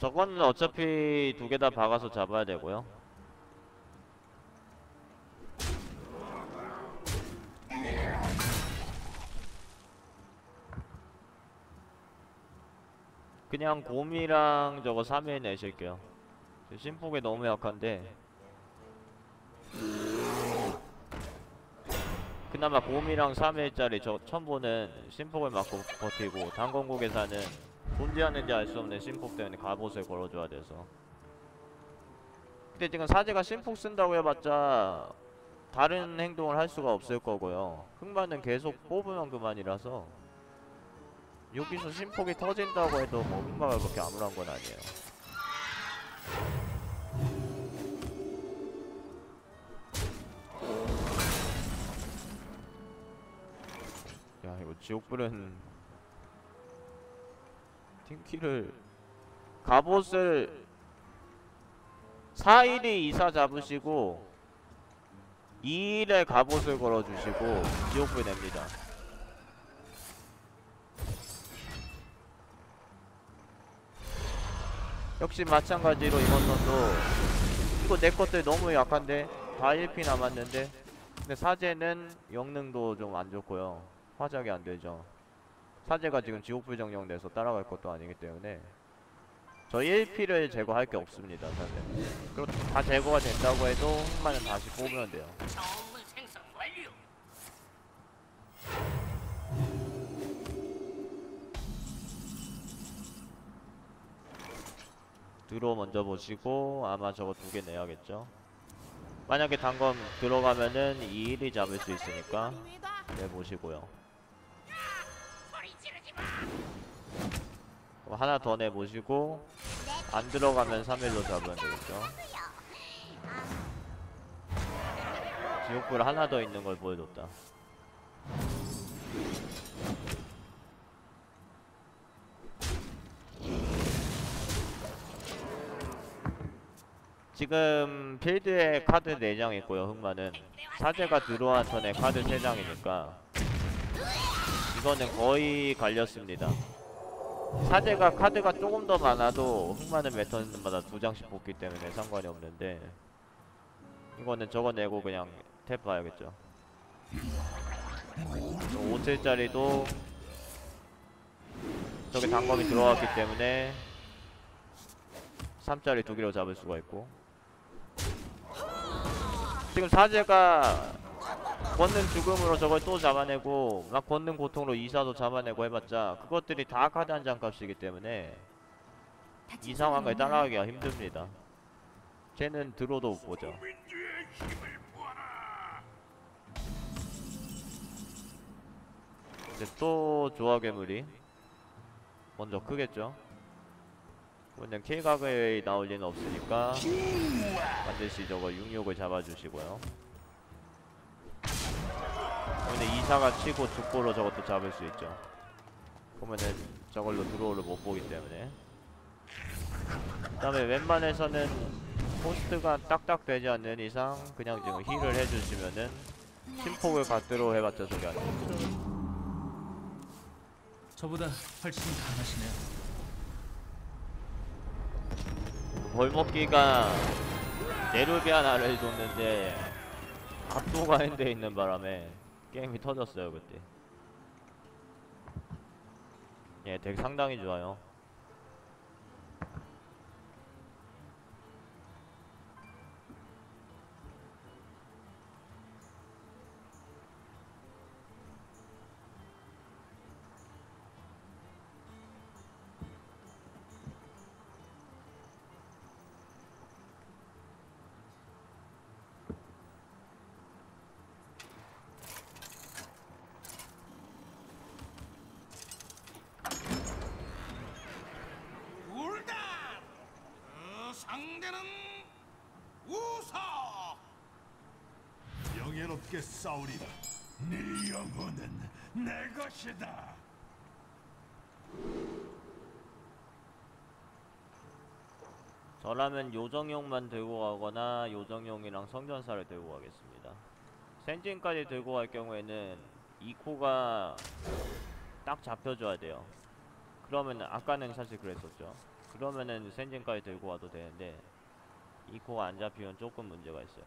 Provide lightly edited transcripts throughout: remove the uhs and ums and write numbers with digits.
저거는 어차피 두 개 다 박아서 잡아야 되고요. 그냥 곰이랑 저거 3회 내실게요. 심폭이 너무 약한데 그나마 곰이랑 3회짜리 저 첨보는 심폭을 맞고 버티고 단건국에서는 존재하는지 알 수 없는 심폭 때문에 갑옷을 걸어줘야 돼서. 근데 지금 사제가 심폭 쓴다고 해봤자 다른 행동을 할 수가 없을 거고요. 흑마는 계속 뽑으면 그만이라서 여기서 심폭이 터진다고 해도 뭐 흑마가 그렇게 아무런 건 아니에요. 야, 이거 지옥불은 팀키를 갑옷을 4일이 이사 잡으시고 2일에 갑옷을 걸어주시고 지옥불 냅니다. 역시 마찬가지로 이번 턴도 이거 내 것들 너무 약한데 다 1피 남았는데, 근데 사제는 영능도 좀 안 좋고요. 화작이 안 되죠. 사제가 지금 지옥불 정령돼서 따라갈 것도 아니기 때문에 저희 1피를 제거할 게 없습니다. 사실 그리고 다 제거가 된다고 해도 흑마는 다시 뽑으면 돼요. 드로 먼저 보시고 아마 저거 두 개 내야겠죠. 만약에 단검 들어가면은 2일이 잡을 수 있으니까 내보시고요. 하나 더 내보시고 안 들어가면 3일로 잡으면 되겠죠. 지옥불 하나 더 있는 걸 보여줬다. 지금 필드에 카드 4장 있고요. 흑마는 사제가 들어온 턴에 카드 3장이니까 이거는 거의 갈렸습니다. 사제가 카드가 조금 더 많아도 흑마는 매 턴마다 2장씩 뽑기 때문에 상관이 없는데 이거는 저거 내고 그냥 탭 봐야겠죠. 5칠짜리도 저게 단검이 들어왔기 때문에 3짜리 2개로 잡을 수가 있고, 지금 사제가 권능 죽음으로 저걸 또 잡아내고 막 권능 고통으로 이사도 잡아내고 해봤자 그것들이 다 카드 한 장 값이기 때문에 이 상황을 따라가기가 힘듭니다. 쟤는 들어도 못 보죠. 이제 또 조화괴물이 먼저 크겠죠. 그냥 K각을 나올 리는 없으니까 반드시 저거 66을 잡아주시고요. 근데 이사가 치고 죽고로 저것도 잡을 수 있죠. 그러면은 저걸로 드로우를 못 보기 때문에. 그 다음에 웬만해서는 포스트가 딱딱 되지 않는 이상 그냥 지금 힐을 해주시면은 심폭을 갖드로 해봤자 저게 안 되죠. 저보다 훨씬 강하시네요. 벌먹기가 네르비아나를 줬는데 압도가 핸드에 있는 바람에 게임이 터졌어요 그때. 예, 덱 상당히 좋아요. 상대는 우사. 영예롭게 싸우리라. 네 영혼은 내 것이다. 저라면 요정용만 들고 가거나 요정용이랑 성전사를 들고 가겠습니다. 센진까지 들고 갈 경우에는 이코가 딱 잡혀줘야 돼요. 그러면 아까는 사실 그랬었죠. 그러면은 센진까지 들고 와도 되는데 이코가 안 잡히면 조금 문제가 있어요.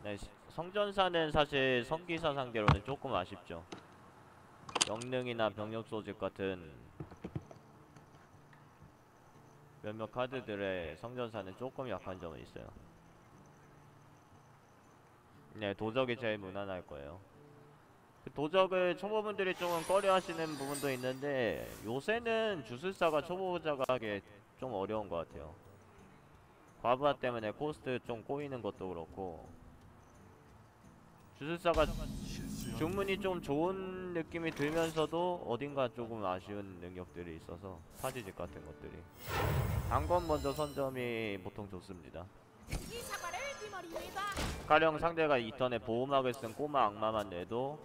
네, 성전사는 사실 성기사 상대로는 조금 아쉽죠. 영능이나 병력 소집 같은 몇몇 카드들의 성전사는 조금 약한 점은 있어요. 네, 도적이 제일 무난할 거예요. 그 도적을 초보분들이 조금 꺼려하시는 부분도 있는데 요새는 주술사가 초보자가 하기 좀 어려운 것 같아요. 과부하 때문에 코스트 좀 꼬이는 것도 그렇고 주술사가 주문이 좀 좋은 느낌이 들면서도 어딘가 조금 아쉬운 능력들이 있어서 파지직 같은 것들이 단검 먼저 선점이 보통 좋습니다. 이 사과를 네 머리 위에 놔. 가령 상대가 이턴에 보호막을 쓴 꼬마 악마만 내도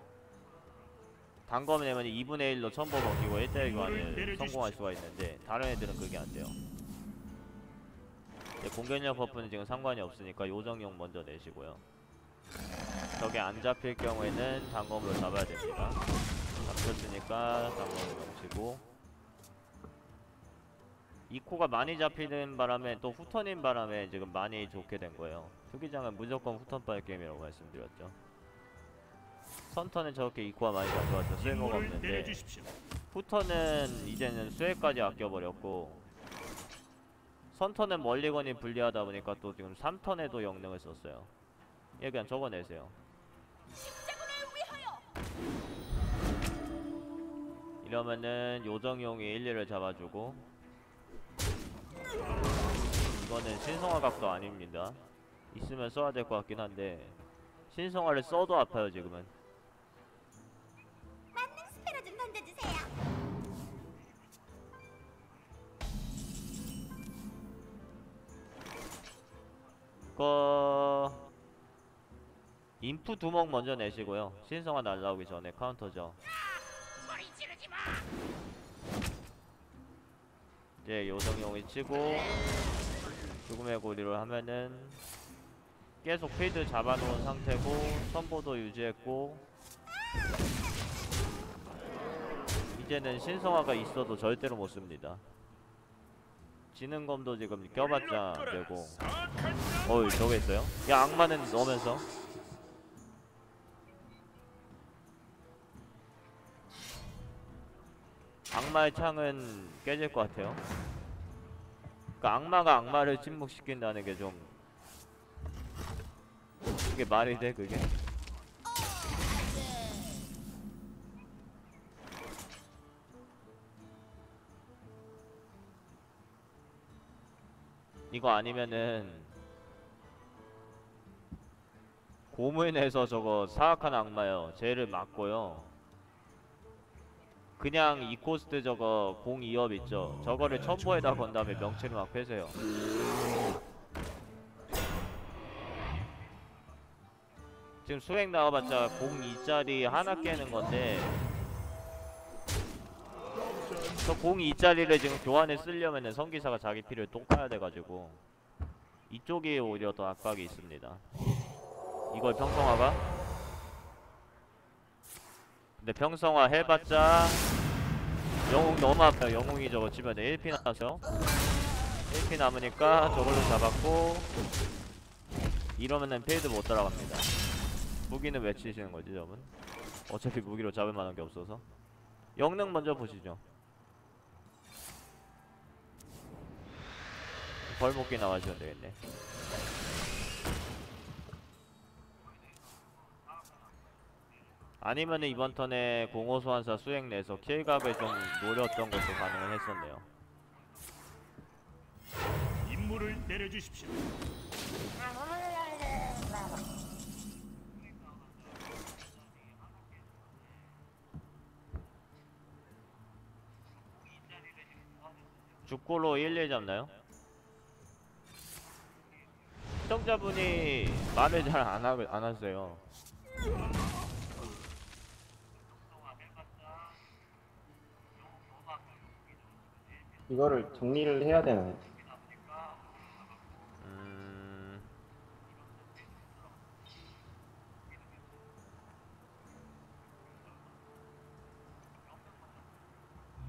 단검 내면 2분의 1로 첨보 먹히고 1대1 교환을 성공할 수가 있는데 다른 애들은 그게 안 돼요. 공격력 버프는 지금 상관이 없으니까 요정용 먼저 내시고요. 저게 안 잡힐 경우에는 단검으로 잡아야 됩니다. 잡혔으니까 단검을 명치고 이코가 많이 잡히는 바람에 또 후턴인 바람에 지금 많이 좋게 된 거예요. 투기장은 무조건 후턴빨 게임이라고 말씀드렸죠. 선턴은 저렇게 이코가 많이 잡혀와서 쓸모가 없는데 후턴은 이제는 수혜까지 아껴버렸고 선턴은 멀리건이 불리하다 보니까 또 지금 3턴에도 영능을 썼어요. 얘 그냥 적어내세요. 이러면은 요정용이 1, 2를 잡아주고 이거는 신성화 각도 아닙니다. 있으면 써야 될 것 같긴 한데 신성화를 써도 아파요 지금은. 만능 스페러 좀 던져주세요. 인프 두먹 먼저 내시고요. 신성화 날라오기 전에 카운터죠. 소리 지르지 마. 이제 요정용이 치고 죽음의 고리를 하면은 계속 필드 잡아놓은 상태고 선보도 유지했고 이제는 신성화가 있어도 절대로 못씁니다. 지능검도 지금 껴봤자 안되고 어이 저거 있어요? 야 악마는 넣으면서 악마의 창은 깨질 것 같아요. 그러니까 악마가 악마를 침묵시킨다는 게 좀 이게 말이 돼 그게? 이거 아니면은 고문에서 저거 사악한 악마요 쟤를 막고요 그냥 이코스트 저거 02업 있죠 저거를 첨보에다 건 다음에 명치를 막 패세요. 지금 수행 나와봤자 02짜리 하나 깨는 건데 저 02짜리를 지금 교환에 쓰려면은 성기사가 자기 피를 또 까야 돼가지고 이쪽이 오히려 더 압박이 있습니다. 이걸 평성화가? 근데 평성화 해봤자 영웅 너무 아파요. 영웅이 저거 치면 1피 나왔어요. 1피 남으니까 저걸로 잡았고 이러면은 필드 못 따라갑니다. 무기는 왜 치시는 거지 저분? 어차피 무기로 잡을 만한 게 없어서. 영능 먼저 보시죠. 벌목기 나와주면 되겠네. 아니면은 이번 턴에 공허 소환사 수행 내서 킬각을 좀 노렸던 것도 가능은 했었네요. 임무를 내려주십시오. 죽고로 1, 1 잡나요? 시청자분이 말을 잘 안 하세요. 이거를 정리를 해야 되나요?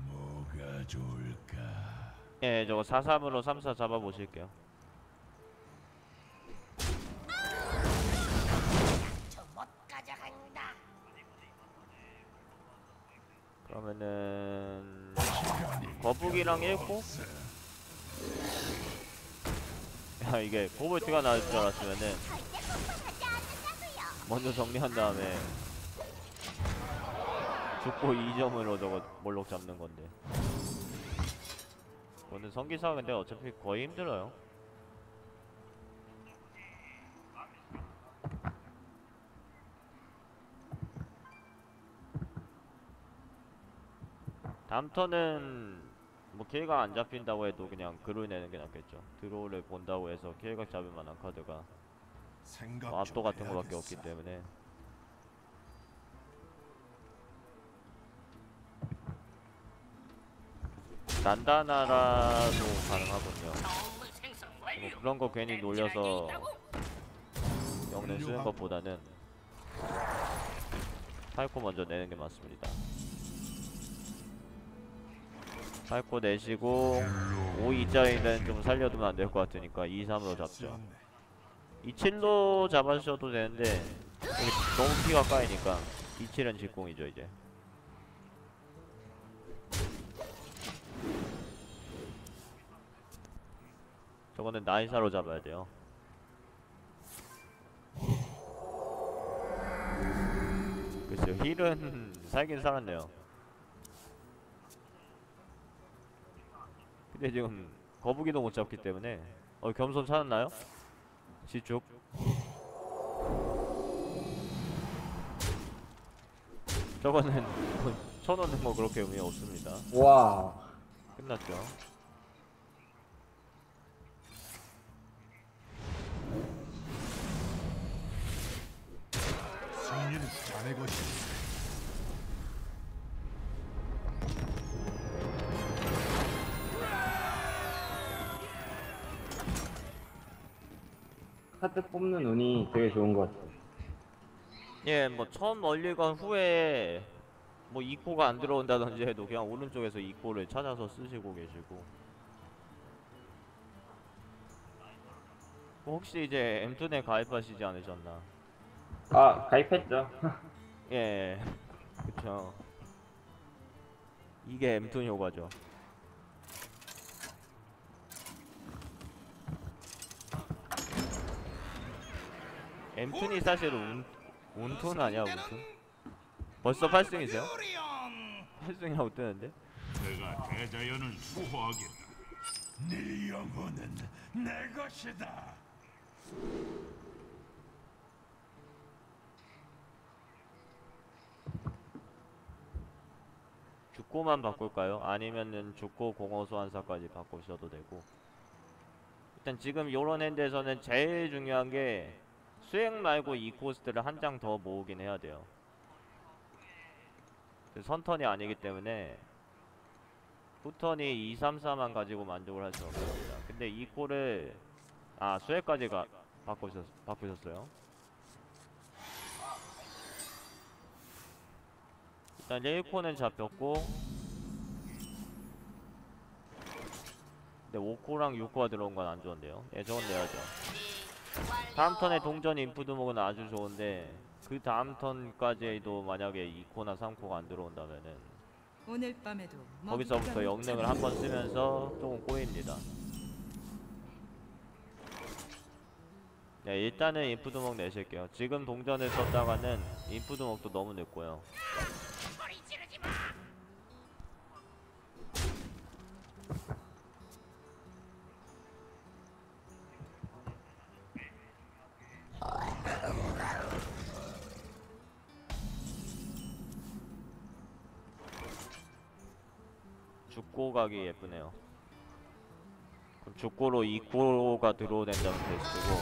뭐가 좋을까? 예, 저거 4-3으로 3-4 잡아보실게요. 저못 가져간다. 그러면은 거북이랑 1코? 야, 이게 코볼트가 나올 줄 알았으면은 절대 폭발하지 않는다고요. 먼저 정리한 다음에 죽고 2점으로 저거 몰록 잡는 건데. 오늘 성기사 근데 어차피 거의 힘들어요. 다음 턴은 뭐 킬각 안 잡힌다고 해도 그냥 글을 내는 게 낫겠죠. 드로우를 본다고 해서 킬각 잡을 만한 카드가 생각 뭐 압도 좀 같은 거밖에 해야겠어. 없기 때문에. 난다나라도 가능하군요. 뭐 그런 거 괜히 놀려서 영능 쓰는 것보다는 팔코 먼저 내는 게 맞습니다. 팔코 내시고 5-2짜리는 좀 살려두면 안 될 것 같으니까 2-3으로 잡죠. 2-7로 잡아주셔도 되는데 여기 너무 피가 까이니까 2-7은 직공이죠 이제. 저거는 나이사로 잡아야 돼요. 글쎄요, 힐은 살긴 살았네요. 근데 지금 거북이도 못 잡기 때문에 겸손 찾았나요? 지축. 저거는 쳐놓는 거 그렇게 의미 없습니다. 와. 끝났죠. 승리는 자네 것이다. 카드 뽑는 운이 되게 좋은 것 같아요. 예, 뭐 처음 멀리건 후에 뭐 2코가 안 들어온다든지 해도 그냥 오른쪽에서 2코를 찾아서 쓰시고 계시고. 뭐 혹시 이제 엠툰에 가입하시지 않으셨나? 아, 가입했죠. 예, 그쵸. 이게 엠툰 효과죠. 엠툰이 사실 운툰 아니야, 운툰? 벌써 8승이세요? 8승이라고 뜨는데? 내가 대자연을 수호하겠다. 네 영혼은 내 것이다. 죽고만 바꿀까요? 아니면은 죽고 공허 소환사까지 바꾸셔도 되고. 일단 지금 요런 핸드에서는 제일 중요한 게 수행 말고 이 코스트를 한 장 더 모으긴 해야 돼요. 선턴이 아니기 때문에 후턴이 2, 3, 4만 가지고 만족을 할 수 없습니다. 근데 이 코를 수행까지 바꾸셨어요. 일단 1코는 잡혔고, 근데 5코랑 6코가 들어온 건 안 좋은데요. 예, 저건 내야죠. 다음 턴에 동전 인푸드목은 아주 좋은데 그 다음 턴까지도 만약에 2코나 3코가 안 들어온다면은 오늘 밤에도 거기서부터 영능을 한번 쓰면서 조금 꼬입니다. 네, 일단은 인푸드목 내실게요. 지금 동전을 썼다가는 인푸드목도 너무 늦고요. 소리 지르지 마. 죽고 가기 예쁘네요. 그럼 죽고로 2코가 들어오된다는 테스트고,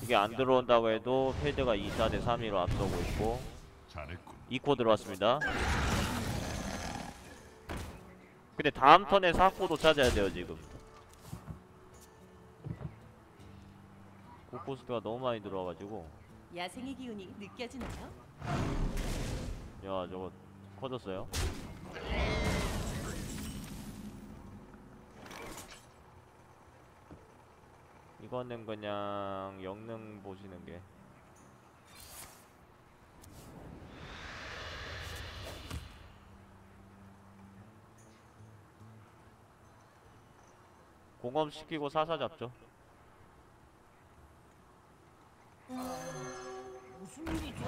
이게 안 들어온다고 해도 필드가 2-4 대 3-2로 앞서고 있고, 잘했군. 2코 들어왔습니다. 근데 다음 턴에 4코도 찾아야 돼요 지금. 고코스트가 너무 많이 들어와가지고. 야생의 기운이 느껴지나요? 야, 저거 커졌어요. 이거는 그냥 영능 보시는 게. 공업 시키고 사사 잡죠. 무슨 일이죠?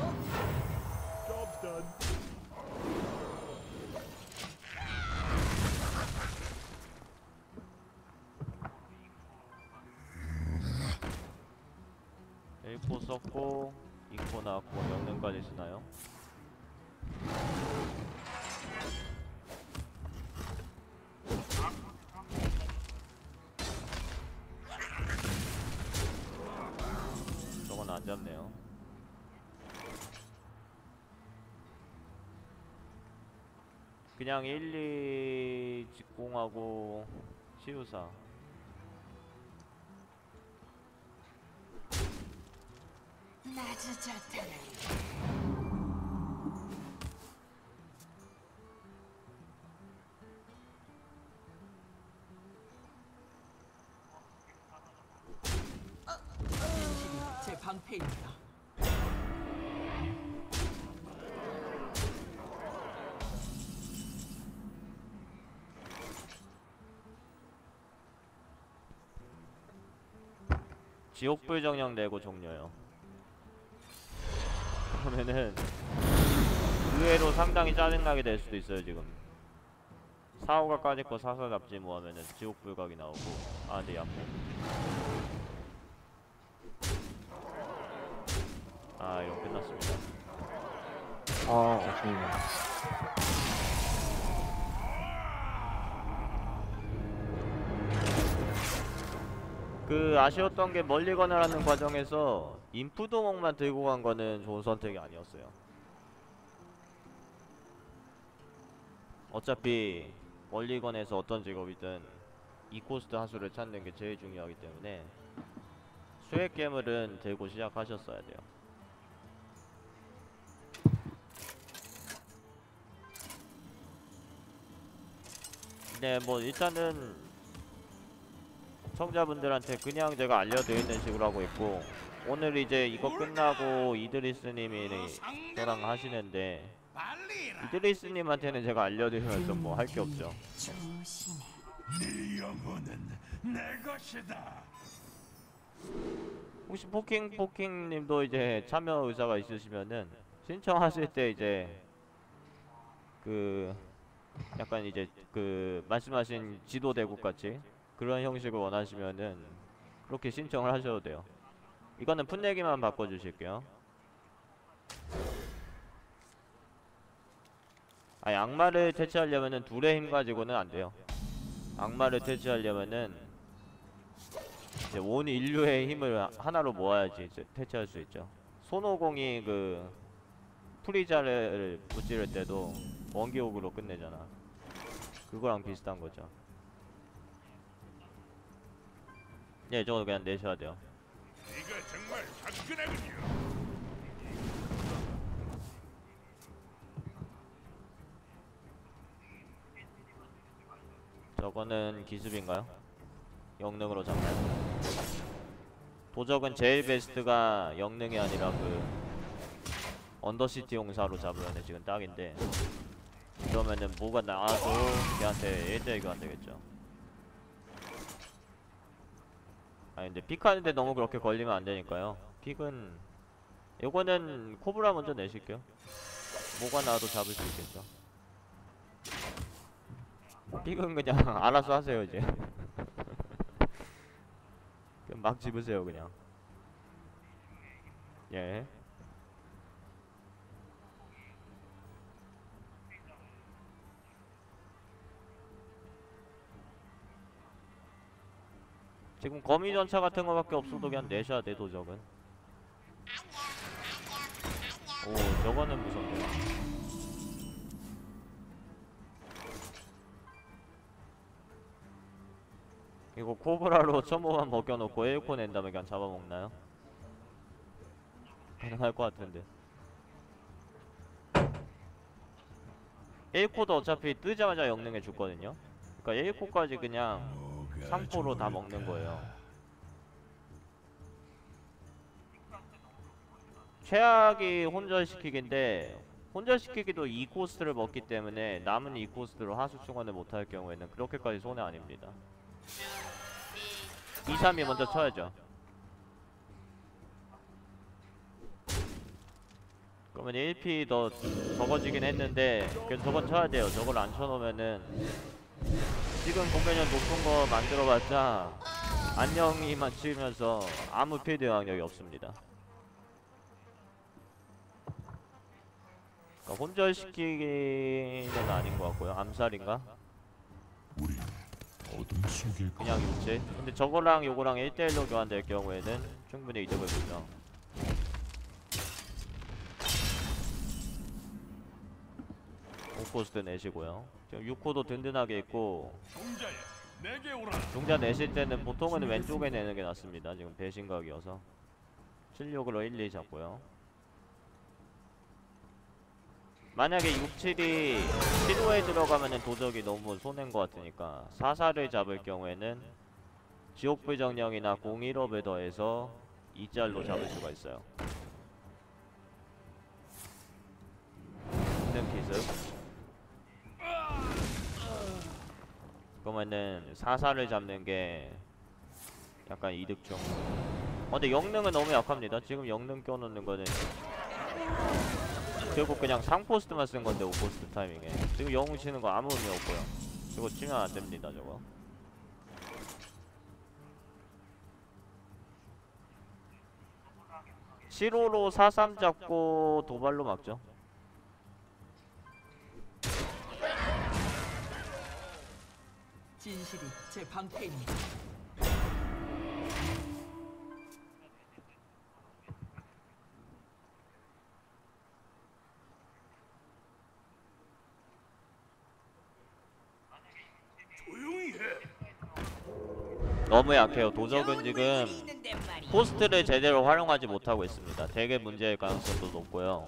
A4 썼고 2코 나왔고 영능까지 쓰나요? 저건 안 잡네요. 그냥 1, 2 직공하고 치유사. 낮아졌다는 제 방패입니다. 지옥불 정령 내고 종료요. 그러면은 의외로 상당히 짜증나게 될 수도 있어요. 지금 4호가 까짓 거 사사 잡지 뭐 하면은 지옥불각이 나오고. 아 근데 약고. 아 이거 끝났습니다. 아쉽네. 그 아쉬웠던 게 멀리 건너라는 과정에서 인프도목만 들고 간 거는 좋은 선택이 아니었어요. 어차피 멀리 건에서 어떤 직업이든 이 코스트 하수를 찾는 게 제일 중요하기 때문에 수액 괴물은 들고 시작하셨어야 돼요. 네, 뭐 일단은 청자분들한테 그냥 제가 알려드리는 식으로 하고 있고, 오늘 이제 이거 끝나고 이드리스님이 저랑 하시는데 빨리라. 이드리스님한테는 제가 알려드리면서 뭐 할 게 없죠. 조심해. 네 영혼은 내 것이다. 혹시 포킹님도 이제 참여 의사가 있으시면은 신청하실 때 이제 그 약간 이제 그 말씀하신 지도 대국 같이 그런 형식을 원하시면은 그렇게 신청을 하셔도 돼요. 이거는 풋내기만 바꿔주실게요. 아니 악마를 퇴치하려면은 둘의 힘 가지고는 안 돼요. 악마를 퇴치하려면은 이제 온 인류의 힘을 하나로 모아야지 이제 퇴치할 수 있죠. 손오공이 그 프리자를 무찌를 때도 원기옥으로 끝내잖아. 그거랑 비슷한 거죠. 예, 저거 그냥 내셔야 돼요. 네가 정말 화끈하군요. 저거는 기습인가요? 영능으로 잡나요? 도적은 제일 베스트가 영능이 아니라 그 언더시티 용사로 잡으면 지금 딱인데, 그러면은 뭐가 나와도 걔한테 1대1가 안되겠죠. 아니 근데 픽하는데 너무 그렇게 걸리면 안되니까요. 픽은 요거는 코브라 먼저 내실게요. 뭐가 나와도 잡을 수 있겠죠. 픽은 그냥 알아서 하세요 이제. 그냥 막 집으세요 그냥. 예. 지금 거미전차 같은 거밖에 없어도 그냥 내셔야 돼 도적은. 오 저거는 무섭네요. 이거 코브라로 첨보만 벗겨놓고 1코 낸 다음에 그냥 잡아먹나요? 가능할 것 같은데. 1코도 어차피 뜨자마자 영능해 죽거든요. 그러니까 1코까지 그냥 상포로 다 먹는 거예요. 최악이 혼절시키기인데 혼절시키기도 2코스트를 먹기 때문에 남은 2코스트로 하수 충원을 못할 경우에는 그렇게까지 손해 아닙니다. 2, 3이 먼저 쳐야죠. 그러면 1피 더 적어지긴 했는데 그래도 저건 쳐야 돼요. 저걸 안 쳐놓으면은 지금 공변형 높은 거 만들어봤자 안녕이만 치면서 아무 필드 영향력이 없습니다. 그러니까 혼절시키기는 아닌 것 같고요. 암살인가? 우리 어둠 속에 그냥 유체. 근데 저거랑 요거랑 1대1로 교환될 경우에는 충분히 이득을 보죠. 오코스트 내시고요. 지금 6코도 든든하게 있고 종자야, 내게 오라. 종자 내실 때는 보통은 왼쪽에 내는 게 낫습니다. 지금 배신각이어서 76으로 1, 2 잡고요. 만약에 6, 7이 시도에 들어가면은 도적이 너무 손해인 것 같으니까 4, 4를 잡을 경우에는 지옥불 정령이나 015을 더해서 2짤로 잡을 수가 있어요. 있는 기습. 그러면은 4, 4를 잡는 게 약간 이득 중. 근데 영능은 너무 약합니다. 지금 영능 껴놓는 거는 결국 그냥 상포스트만 쓴 건데 5포스트 타이밍에 지금 영웅 치는 거 아무 의미 없고요. 저거 치면 안 됩니다. 저거. 시로로 4-3 잡고 도발로 막죠. 진실이 제 방패입니다. 조용히 해. 너무 약해요. 도적은 지금 포스트를 제대로 활용하지 못하고 있습니다. 되게 문제일 가능성도 높고요.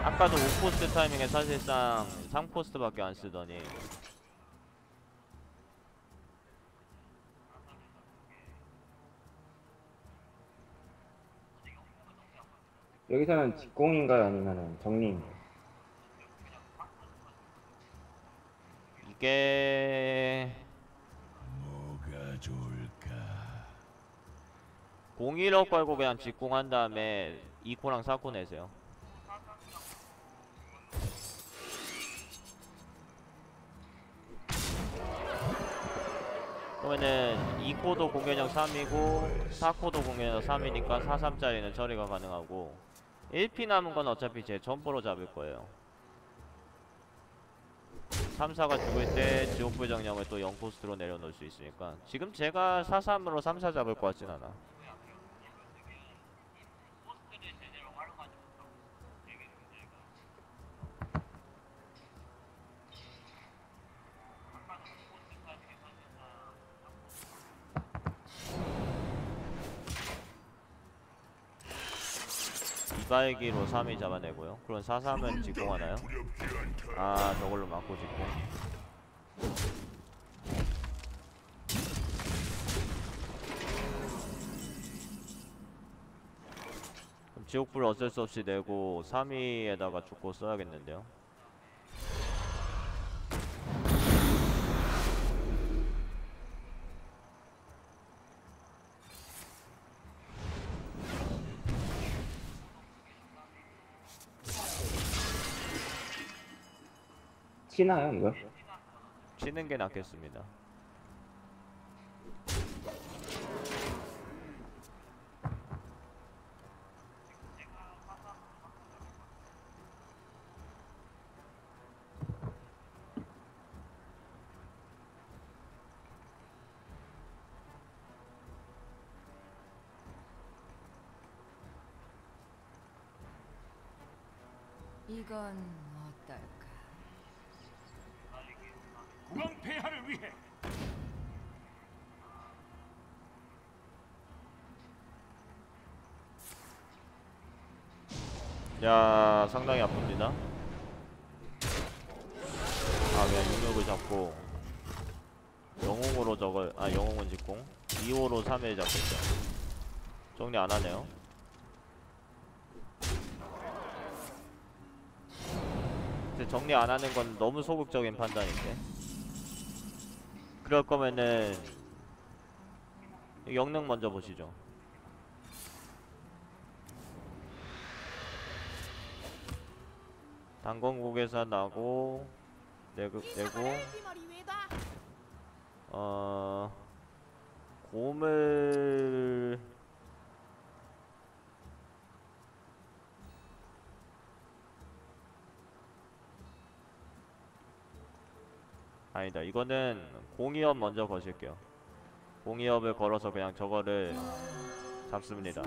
아까도 5포스트 타이밍에 사실상 3포스트밖에 안 쓰더니 여기서는 직공인가요? 아니면은 정리인가요? 이게 뭐가 좋을까? 01억 걸고 그냥 직공한 다음에 2코랑 4코 내세요. 그러면은 2코도 공연형 3이고 4코도 공연형 3이니까 4-3짜리는 처리가 가능하고 1피 남은 건 어차피 제 점포로 잡을 거예요. 3-4가 죽을 때 지옥불 정령을 또 0포스트로 내려놓을 수 있으니까 지금 제가 4-3으로 3-4 잡을 것 같진 않아. 이발기로 3위 잡아내고요. 그럼 4-3은 직공하나요? 아 저걸로 맞고 직공. 그럼 지옥불 어쩔 수 없이 내고 3위에다가 죽고 써야겠는데요. 치나요 이거? 치는 게 낫겠습니다. 이건 어떨까? 국왕 폐하를 위해. 야 상당히 아픕니다. 아 그냥 6을 잡고 영웅으로 저걸 영웅은 직공 2호로 3일 잡겠죠. 정리 안 하네요. 근데 정리 안 하는 건 너무 소극적인 판단인데. 그럴 거면은 영능 먼저 보시죠. 단건국에서 나고 내고 곰을 아니다. 이거는 공이업 먼저 거실게요. 공이업을 걸어서 그냥 저거를 잡습니다.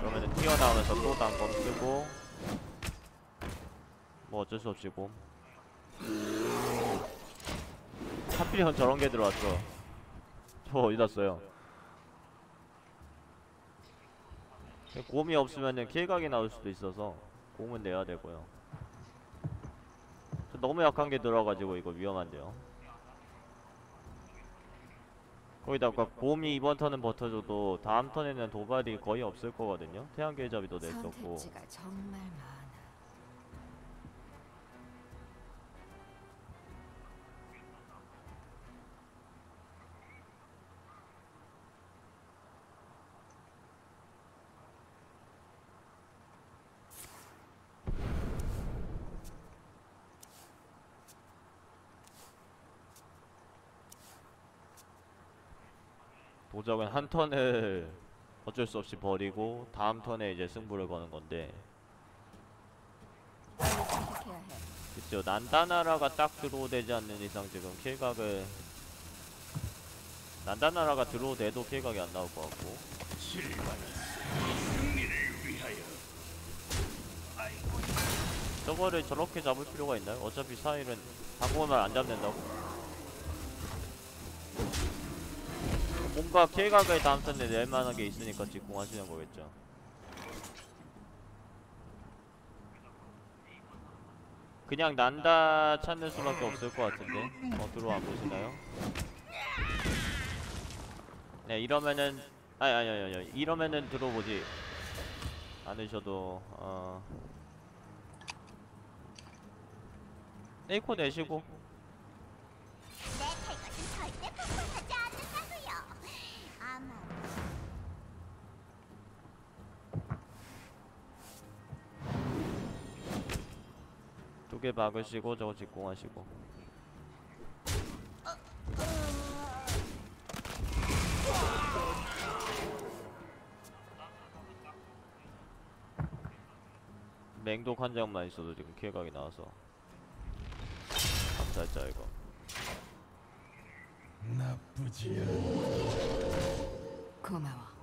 그러면은 튀어나오면서 또 단검 쓰고 뭐 어쩔 수 없이 곰. 하필이면 저런 게 들어왔어. 저 어디다 써요? 곰이 없으면은 킬각이 나올 수도 있어서 곰은 내야 되고요. 너무 약한 게 들어가지고 이거 위험한데요. 거기다가 곰이 이번 턴은 버텨줘도 다음 턴에는 도발이 거의 없을 거거든요. 태양계잡이도 냈었고. 선택지가 정말 많아. 도적은 한 턴을 어쩔 수 없이 버리고 다음 턴에 이제 승부를 거는 건데. 선택해야 해. 그쵸. 난다나라가 딱 드로우되지 않는 이상 지금 킬각을 난다나라가 드로우돼도 킬각이 안 나올 것 같고. 저거를 저렇게 잡을 필요가 있나요? 어차피 사일은 방공을 안 잡는다고? 뭔가 킬각을 다음 턴에 낼만한 게 있으니까 직공하시는 거겠죠. 그냥 난다 찾는 수밖에 없을 것 같은데. 들어와 보시나요? 네, 이러면은 아니 이러면은 들어보지 않으셔도 에이코 내시고. 두 개 박으시고 저거 직공하시고. 맹독 한 장만 있어도 지금 킬각이 나와서 감사했죠 이거. 나쁘지 않아. 고마워.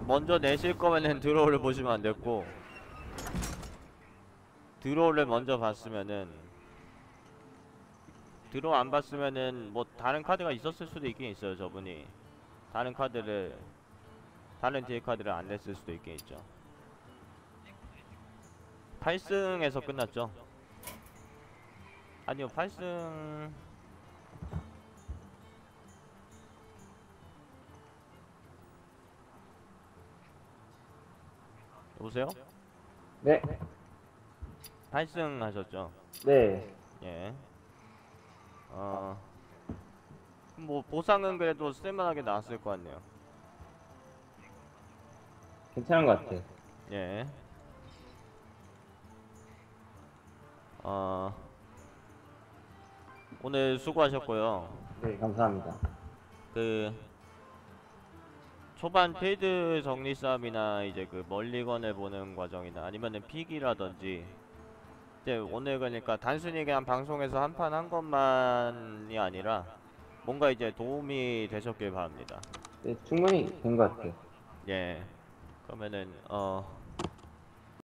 먼저 내실 거면은 드로우를 보시면 안 됐고, 드로우를 먼저 봤으면은, 드로우 안 봤으면은 뭐 다른 카드가 있었을 수도 있긴 있어요. 저분이 다른 카드를, 다른 딜 카드를 안 냈을 수도 있긴 있죠. 8승에서 끝났죠. 아니요, 8승 여보세요? 네. 8승 하셨죠? 네. 예. 뭐 보상은 그래도 쓸만하게 나왔을 것 같네요. 괜찮은 것 같아. 예. 오늘 수고하셨고요. 네, 감사합니다. 그 초반 필드 정리 싸움이나 이제 그 멀리건을 보는 과정이나 아니면은 픽이라든지 이제 오늘 그러니까 단순히 그냥 방송에서 한 판 한 것만이 아니라 뭔가 이제 도움이 되셨길 바랍니다. 네, 충분히 된 것 같아요. 예. 그러면은